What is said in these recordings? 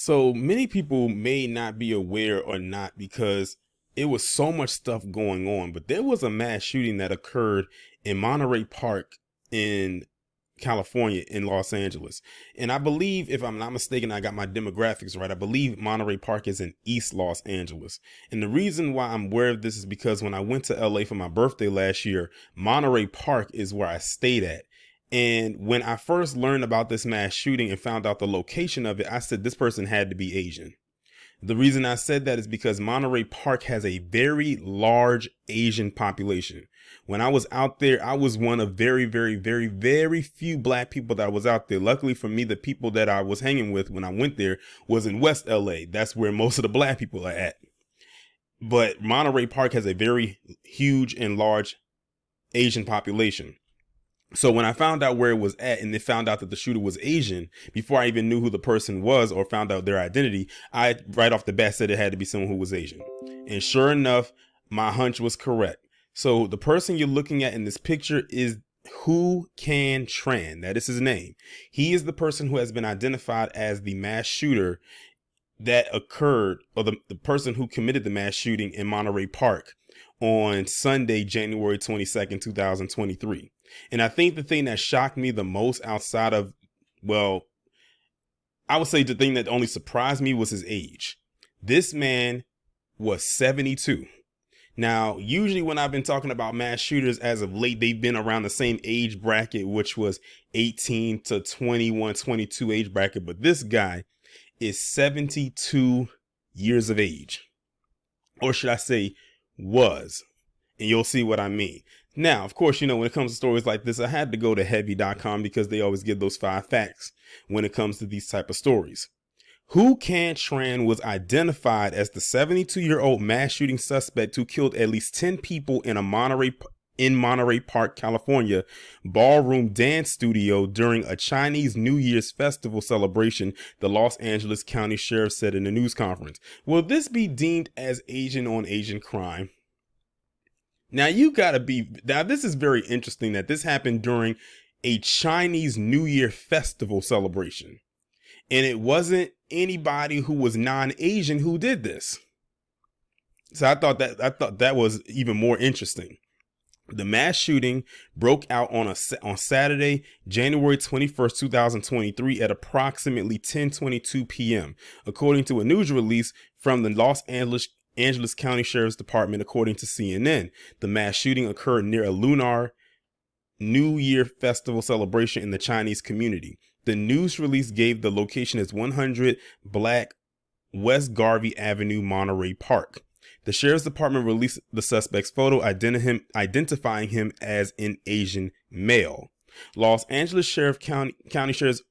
So many people may not be aware or not because it was so much stuff going on, but there was a mass shooting that occurred in Monterey Park in California in Los Angeles. And I believe, if I'm not mistaken, I got my demographics right. I believe Monterey Park is in East Los Angeles. And the reason why I'm aware of this is because when I went to LA for my birthday last year, Monterey Park is where I stayed at. And when I first learned about this mass shooting and found out the location of it, I said this person had to be Asian. The reason I said that is because Monterey Park has a very large Asian population. When I was out there, I was one of very few black people that was out there. Luckily for me, the people that I was hanging with when I went there was in West LA. That's where most of the black people are at. But Monterey Park has a very huge and large Asian population. So when I found out where it was at and then found out that the shooter was Asian, before I even knew who the person was or found out their identity, I right off the bat said it had to be someone who was Asian. And sure enough, my hunch was correct. So the person you're looking at in this picture is Huu Can Tran. That is his name. He is the person who has been identified as the mass shooter that occurred, or the person who committed the mass shooting in Monterey Park on Sunday, January 22nd, 2023. And I think the thing that shocked me the most outside of, well, I would say the thing that only surprised me was his age. This man was 72. Now, usually when I've been talking about mass shooters as of late, they've been around the same age bracket, which was 18 to 21, 22 age bracket. But this guy is 72 years of age, or should I say was, and you'll see what I mean. Now, of course, when it comes to stories like this, I had to go to heavy.com because they always give those 5 facts when it comes to these type of stories. Huu Can Tran was identified as the 72-year-old mass shooting suspect who killed at least 10 people in Monterey Park, California, ballroom dance studio during a Chinese New Year's festival celebration, the Los Angeles County Sheriff said in a news conference. Will this be deemed as Asian on Asian crime? Now this is very interesting that this happened during a Chinese New Year festival celebration. And it wasn't anybody who was non-Asian who did this. So I thought that was even more interesting. The mass shooting broke out on Saturday, January 21st, 2023 at approximately 10:22 p.m. according to a news release from the Los Angeles County Sheriff's Department. According to CNN, the mass shooting occurred near a Lunar New Year festival celebration in the Chinese community. The news release gave the location as 100 Black West Garvey Avenue, Monterey Park. The Sheriff's Department released the suspect's photo, identifying him as an Asian male. Los Angeles County Sheriff's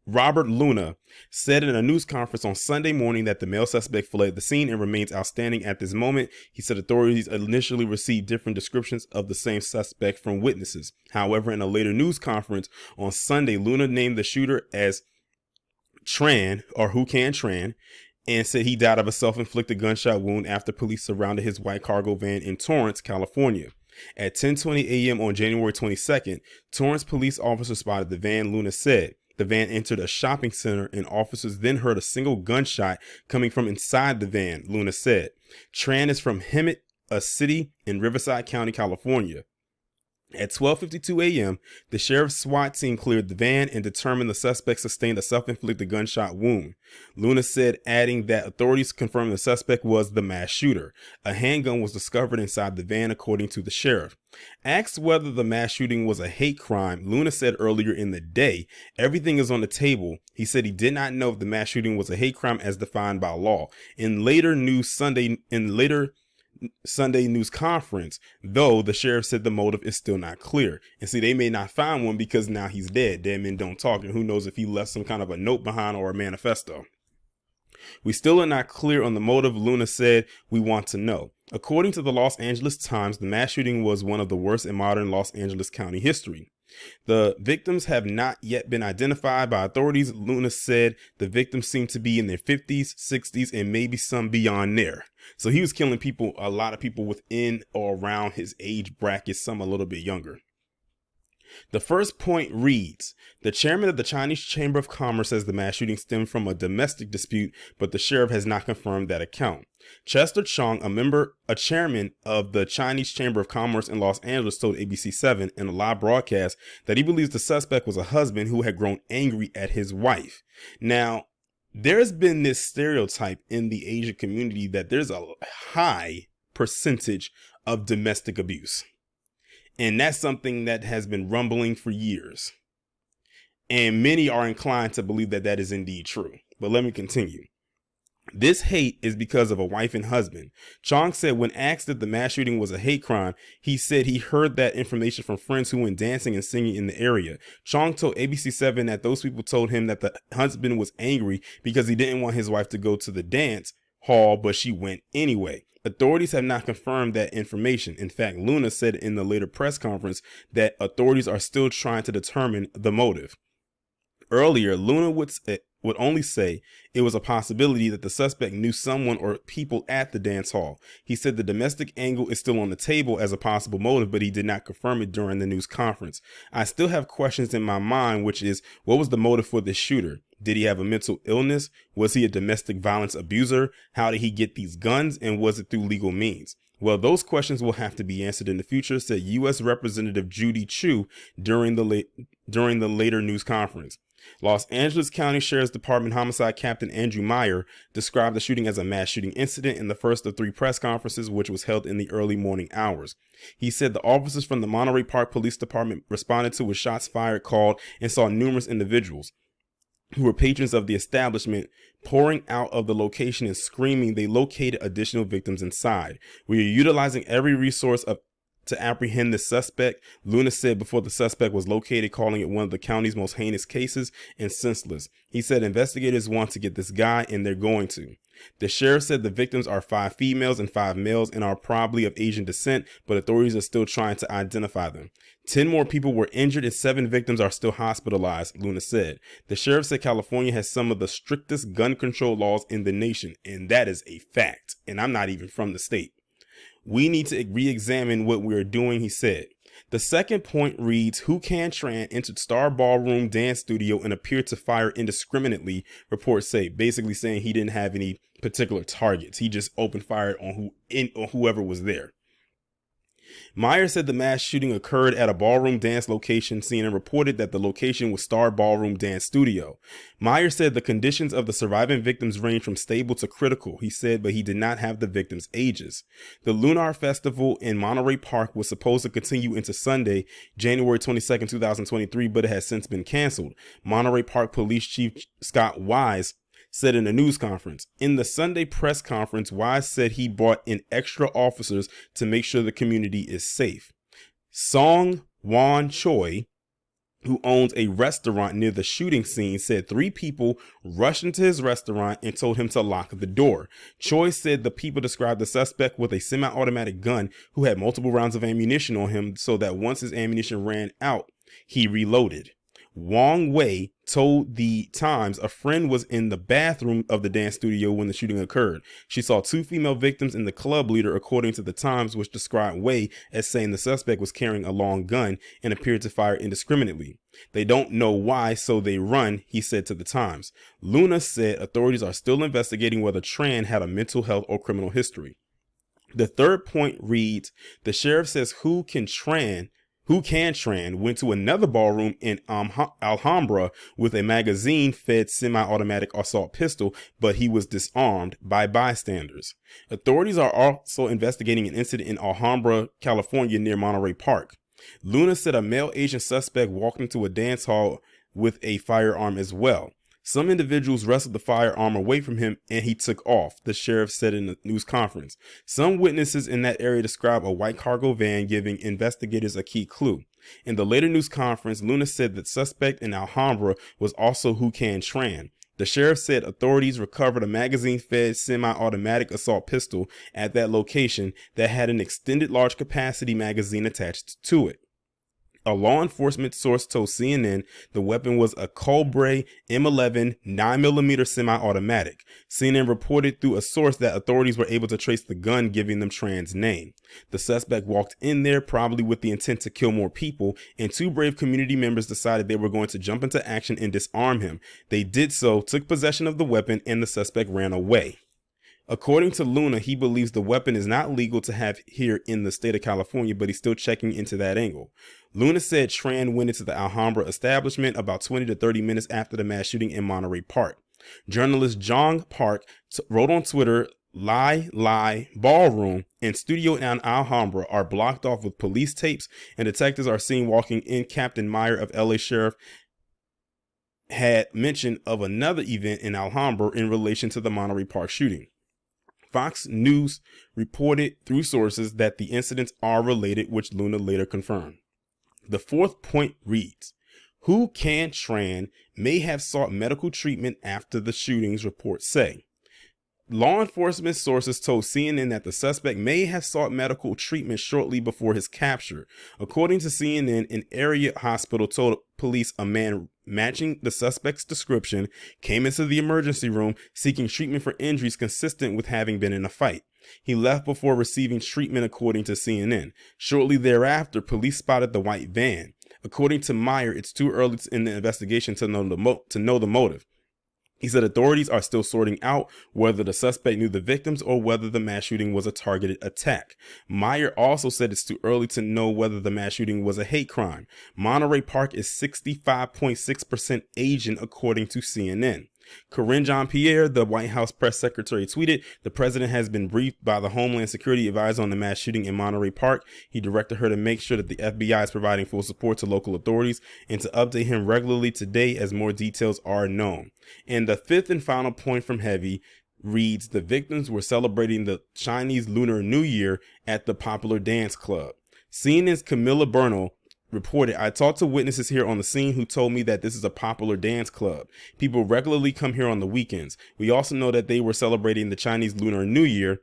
Robert Luna said in a news conference on Sunday morning that the male suspect fled the scene and remains outstanding at this moment. He said authorities initially received different descriptions of the same suspect from witnesses. However, in a later news conference on Sunday, Luna named the shooter as Tran, or Huu Can Tran, and said he died of a self-inflicted gunshot wound after police surrounded his white cargo van in Torrance, California. At 10:20 a.m. on January 22nd, Torrance police officers spotted the van, Luna said. The van entered a shopping center and officers then heard a single gunshot coming from inside the van, Luna said. Tran is from Hemet, a city in Riverside County, California. At 12:52 a.m., the sheriff's SWAT team cleared the van and determined the suspect sustained a self-inflicted gunshot wound. Luna said, adding that authorities confirmed the suspect was the mass shooter. A handgun was discovered inside the van, according to the sheriff. Asked whether the mass shooting was a hate crime, Luna said earlier in the day, everything is on the table. He said he did not know if the mass shooting was a hate crime as defined by law. In later Sunday news conference, though, the sheriff said the motive is still not clear. And see, they may not find one because now he's dead. Dead men don't talk, and who knows if he left some kind of a note behind or a manifesto. We still are not clear on the motive, Luna said. We want to know. According to the Los Angeles Times, the mass shooting was one of the worst in modern Los Angeles County history. The victims have not yet been identified by authorities. Luna said the victims seem to be in their 50s, 60s, and maybe some beyond there. So he was killing a lot of people within or around his age bracket, some a little bit younger. The first point reads, the chairman of the Chinese Chamber of Commerce says the mass shooting stemmed from a domestic dispute, but the sheriff has not confirmed that account. Chester Chong, a chairman of the Chinese Chamber of Commerce in Los Angeles, told ABC7 in a live broadcast that he believes the suspect was a husband who had grown angry at his wife. Now, there's been this stereotype in the Asian community that there's a high percentage of domestic abuse. And that's something that has been rumbling for years. And many are inclined to believe that that is indeed true. But let me continue. This hate is because of a wife and husband. Chong said when asked if the mass shooting was a hate crime, he said he heard that information from friends who went dancing and singing in the area. Chong told ABC7 that those people told him that the husband was angry because he didn't want his wife to go to the dance hall, but she went anyway. Authorities have not confirmed that information. In fact, Luna said in the later press conference that authorities are still trying to determine the motive. Earlier, Luna would only say it was a possibility that the suspect knew someone or people at the dance hall. He said the domestic angle is still on the table as a possible motive, but he did not confirm it during the news conference. I still have questions in my mind, which is, what was the motive for this shooter? Did he have a mental illness? Was he a domestic violence abuser? How did he get these guns? And was it through legal means? Well, those questions will have to be answered in the future, said U.S. Representative Judy Chu during the later news conference. Los Angeles County Sheriff's Department Homicide Captain Andrew Meyer described the shooting as a mass shooting incident in the first of 3 press conferences, which was held in the early morning hours. He said the officers from the Monterey Park Police Department responded to a shots fired call and saw numerous individuals who were patrons of the establishment pouring out of the location and screaming. They located additional victims inside. We are utilizing every resource to apprehend the suspect, Luna said before the suspect was located, calling it one of the county's most heinous cases and senseless. He said investigators want to get this guy, and they're going to. The sheriff said the victims are 5 females and 5 males and are probably of Asian descent, but authorities are still trying to identify them. 10 more people were injured and 7 victims are still hospitalized, Luna said. The sheriff said California has some of the strictest gun control laws in the nation, and that is a fact. And I'm not even from the state. We need to re-examine what we're doing, he said. The second point reads, Huu Can Tran entered Star Ballroom Dance Studio and appeared to fire indiscriminately, reports say, basically saying he didn't have any particular targets. He just opened fire on whoever was there. Meyer said the mass shooting occurred at a ballroom dance location. CNN reported that the location was Star Ballroom Dance Studio. Meyer said the conditions of the surviving victims range from stable to critical, he said, but he did not have the victims' ages. The Lunar Festival in Monterey Park was supposed to continue into Sunday, January 22nd, 2023, but it has since been canceled. Monterey Park Police Chief Scott Wise said in a news conference. In the Sunday press conference, Wise said he brought in extra officers to make sure the community is safe. Song Wan Choi, who owns a restaurant near the shooting scene, said 3 people rushed into his restaurant and told him to lock the door. Choi said the people described the suspect with a semi-automatic gun who had multiple rounds of ammunition on him, so that once his ammunition ran out, he reloaded. Wong Wei told the Times a friend was in the bathroom of the dance studio when the shooting occurred. She saw 2 female victims and the club leader, according to the Times, which described Wei as saying the suspect was carrying a long gun and appeared to fire indiscriminately. They don't know why, so they run, he said to the Times. Luna said authorities are still investigating whether Tran had a mental health or criminal history. The third point reads, the sheriff says Huu Can Tran went to another ballroom in Alhambra with a magazine-fed semi-automatic assault pistol, but he was disarmed by bystanders. Authorities are also investigating an incident in Alhambra, California, near Monterey Park. Luna said a male Asian suspect walked into a dance hall with a firearm as well. Some individuals wrestled the firearm away from him and he took off, the sheriff said in a news conference. Some witnesses in that area describe a white cargo van, giving investigators a key clue. In the later news conference, Luna said that suspect in Alhambra was also Huu Can Tran. The sheriff said authorities recovered a magazine-fed semi-automatic assault pistol at that location that had an extended large capacity magazine attached to it. A law enforcement source told CNN the weapon was a Colbray M11 9mm semi-automatic. CNN reported through a source that authorities were able to trace the gun, giving them Tran's name. The suspect walked in there probably with the intent to kill more people, and two brave community members decided they were going to jump into action and disarm him. They did so, took possession of the weapon, and the suspect ran away. According to Luna, he believes the weapon is not legal to have here in the state of California, but he's still checking into that angle. Luna said Tran went into the Alhambra establishment about 20 to 30 minutes after the mass shooting in Monterey Park. Journalist Jong Park wrote on Twitter, Lie, ballroom and studio in Alhambra are blocked off with police tapes, and detectives are seen walking in. Captain Meyer of LA Sheriff had mentioned of another event in Alhambra in relation to the Monterey Park shooting. Fox News reported through sources that the incidents are related, which Luna later confirmed. The fourth point reads, Huu Can Tran may have sought medical treatment after the shootings, reports say. Law enforcement sources told CNN that the suspect may have sought medical treatment shortly before his capture. According to CNN, an area hospital told police a man matching the suspect's description came into the emergency room seeking treatment for injuries consistent with having been in a fight. He left before receiving treatment, according to CNN. Shortly thereafter, police spotted the white van. According to Meyer, it's too early in the investigation to know the motive. He said authorities are still sorting out whether the suspect knew the victims or whether the mass shooting was a targeted attack. Meyer also said it's too early to know whether the mass shooting was a hate crime. Monterey Park is 65.6% Asian, according to CNN. Karine Jean-Pierre, the White House press secretary, tweeted, the president has been briefed by the Homeland Security advisor on the mass shooting in Monterey Park. He directed her to make sure that the FBI is providing full support to local authorities and to update him regularly today as more details are known. And the fifth and final point from Heavy reads, the victims were celebrating the Chinese Lunar New Year at the popular dance club. CNN's Camilla Bernal reported, I talked to witnesses here on the scene who told me that this is a popular dance club. People regularly come here on the weekends. We also know that they were celebrating the Chinese Lunar New Year.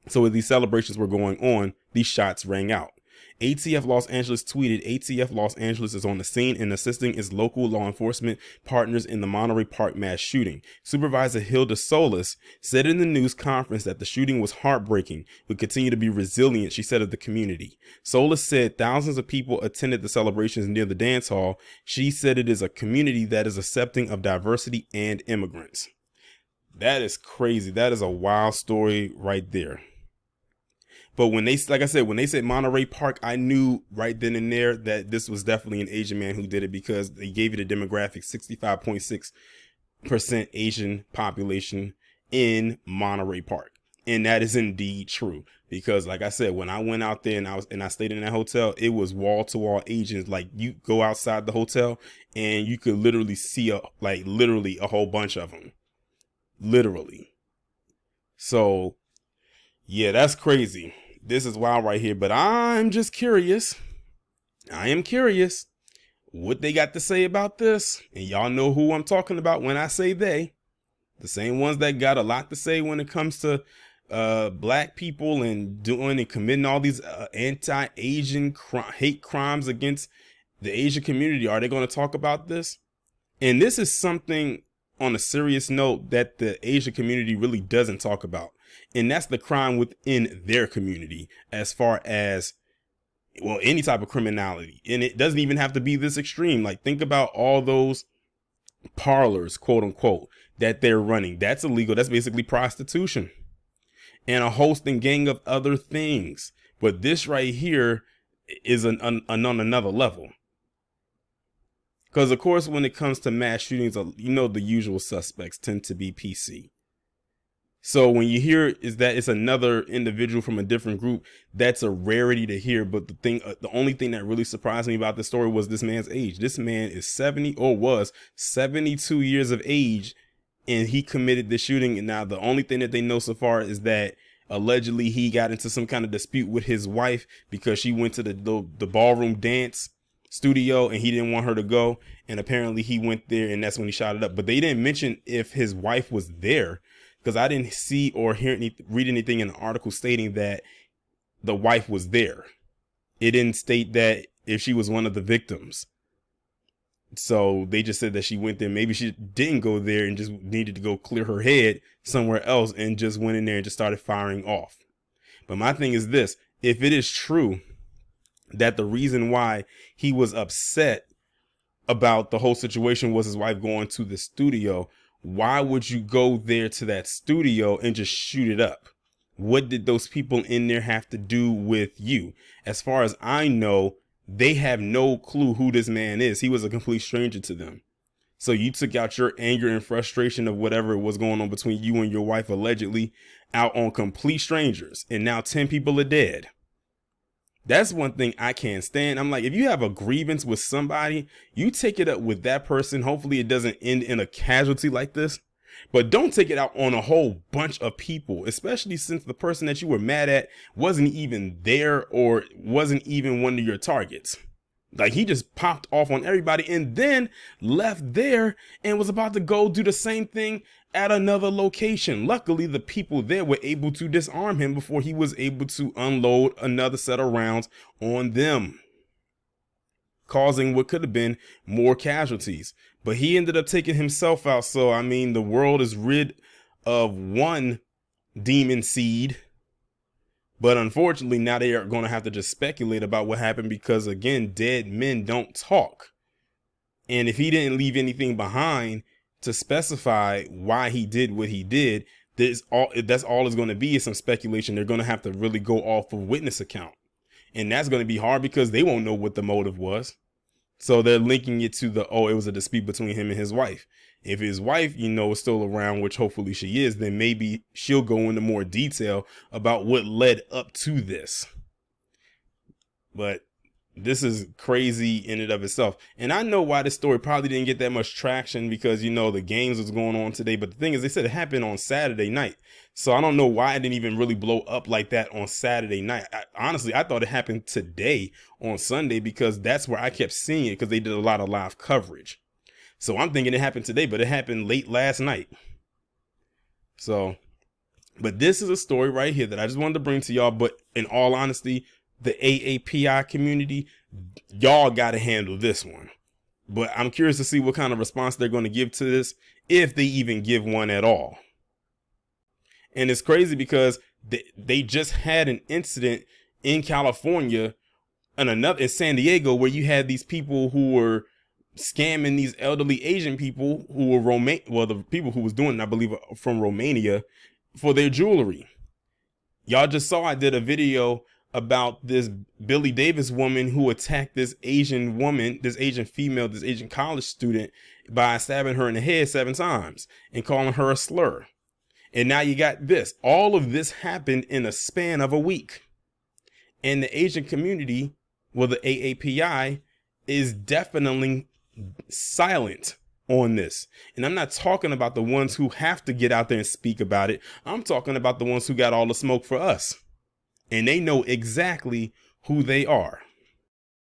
So as these celebrations were going on, these shots rang out. ATF Los Angeles tweeted, ATF Los Angeles is on the scene and assisting its local law enforcement partners in the Monterey Park mass shooting. Supervisor Hilda Solis said in the news conference that the shooting was heartbreaking. We continue to be resilient, she said of the community. Solis said thousands of people attended the celebrations near the dance hall. She said it is a community that is accepting of diversity and immigrants. That is crazy. That is a wild story right there. But when they, like I said, when they said Monterey Park, I knew right then and there that this was definitely an Asian man who did it, because they gave you the demographic, 65.6% Asian population in Monterey Park. And that is indeed true, because like I said, when I went out there and I stayed in that hotel, it was wall to wall Asians. Like, you go outside the hotel and you could literally see literally a whole bunch of them. Literally. So yeah, that's crazy. This is wild right here, but I'm just curious. I am curious what they got to say about this. And y'all know who I'm talking about when I say they. The same ones that got a lot to say when it comes to black people and doing and committing all these anti-Asian hate crimes against the Asian community. Are they going to talk about this? And this is something on a serious note that the Asian community really doesn't talk about. And that's the crime within their community, as far as, well, any type of criminality. And it doesn't even have to be this extreme. Like, think about all those parlors, quote unquote, that they're running. That's illegal. That's basically prostitution and a host and gang of other things. But this right here is on another level. Because, of course, when it comes to mass shootings, you know, the usual suspects tend to be PC. So when you hear is that it's another individual from a different group, that's a rarity to hear. But the only thing that really surprised me about this story was this man's age. This man is 70 or was 72 years of age, and he committed the shooting. And now the only thing that they know so far is that allegedly he got into some kind of dispute with his wife because she went to the ballroom dance studio and he didn't want her to go. And apparently he went there, and that's when he shot it up. But they didn't mention if his wife was there, because I didn't see or read anything in the article stating that the wife was there. It didn't state that if she was one of the victims. So they just said that she went there. Maybe she didn't go there and just needed to go clear her head somewhere else and just went in there and just started firing off. But my thing is this: if it is true that the reason why he was upset about the whole situation was his wife going to the studio, why would you go there to that studio and just shoot it up? What did those people in there have to do with you? As far as I know, they have no clue who this man is. He was a complete stranger to them. So you took out your anger and frustration of whatever was going on between you and your wife allegedly out on complete strangers. And now 10 people are dead. That's one thing I can't stand. I'm like, if you have a grievance with somebody, you take it up with that person. Hopefully it doesn't end in a casualty like this. But don't take it out on a whole bunch of people, especially since the person that you were mad at wasn't even there or wasn't even one of your targets. Like, he just popped off on everybody and then left there and was about to go do the same thing at another location. Luckily, the people there were able to disarm him before he was able to unload another set of rounds on them, causing what could have been more casualties. But he ended up taking himself out. So, I mean, the world is rid of one demon seed. But unfortunately, now they are going to have to just speculate about what happened because, again, dead men don't talk. And if he didn't leave anything behind to specify why he did what he did, that's all it's going to be is some speculation. They're going to have to really go off of witness account. And that's going to be hard because they won't know what the motive was. So they're linking it to it was a dispute between him and his wife. If his wife, is still around, which hopefully she is, then maybe she'll go into more detail about what led up to this. But this is crazy in and of itself. And I know why this story probably didn't get that much traction because, the games was going on today. But the thing is, they said it happened on Saturday night. So I don't know why it didn't even really blow up like that on Saturday night. Honestly, I thought it happened today on Sunday because that's where I kept seeing it because they did a lot of live coverage. So I'm thinking it happened today, but it happened late last night. So, but this is a story right here that I just wanted to bring to y'all. But in all honesty, the AAPI community, y'all got to handle this one. But I'm curious to see what kind of response they're going to give to this, if they even give one at all. And it's crazy because they just had an incident in California and another in San Diego where you had these people who were scamming these elderly Asian people who were the people who was doing it, I believe, from Romania for their jewelry. Y'all just saw I did a video about this Billy Davis woman who attacked this Asian woman, this Asian female, this Asian college student by stabbing her in the head 7 times and calling her a slur. And now you got this. All of this happened in a span of a week. And the Asian community, the AAPI, is definitely silent on this. And I'm not talking about the ones who have to get out there and speak about it. I'm talking about the ones who got all the smoke for us. And they know exactly who they are.